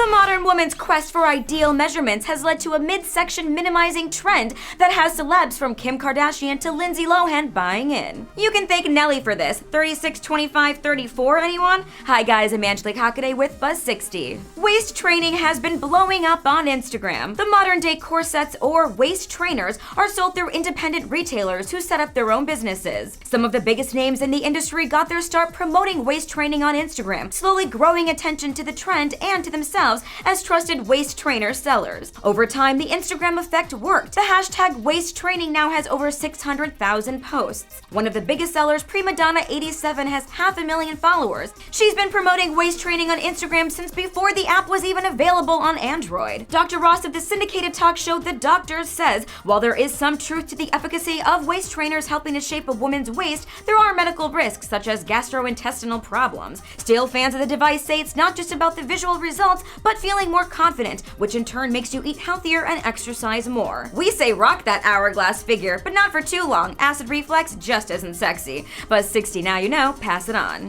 modern woman's quest for ideal measurements has led to a midsection minimizing trend that has celebs from Kim Kardashian to Lindsay Lohan buying in. You can thank Nelly for this. 36, 25, 34, anyone? Hi guys, I'm Angelique Hockaday with Buzz60. Waist training has been blowing up on Instagram. The modern day corsets or waist trainers are sold through independent retailers who set up their own businesses. Some of the biggest names in the industry got their start promoting waist training on Instagram, slowly growing attention to the trend and to themselves as trusted waist trainer sellers. Over time, the Instagram effect worked. The hashtag waist training now has over 600,000 posts. One of the biggest sellers, Prima Donna 87, has 500,000 followers. She's been promoting waist training on Instagram since before the app was even available on Android. Dr. Ross of the syndicated talk show The Doctor says, while there is some truth to the efficacy of waist trainers helping to shape a woman's waist, there are medical risks such as gastrointestinal problems. Still, fans of the device say it's not just about the visual results, but feeling more confident, which in turn makes you eat healthier and exercise more. We say rock that hourglass figure, but not for too long. Acid reflux just isn't sexy. Buzz60, now you know, pass it on.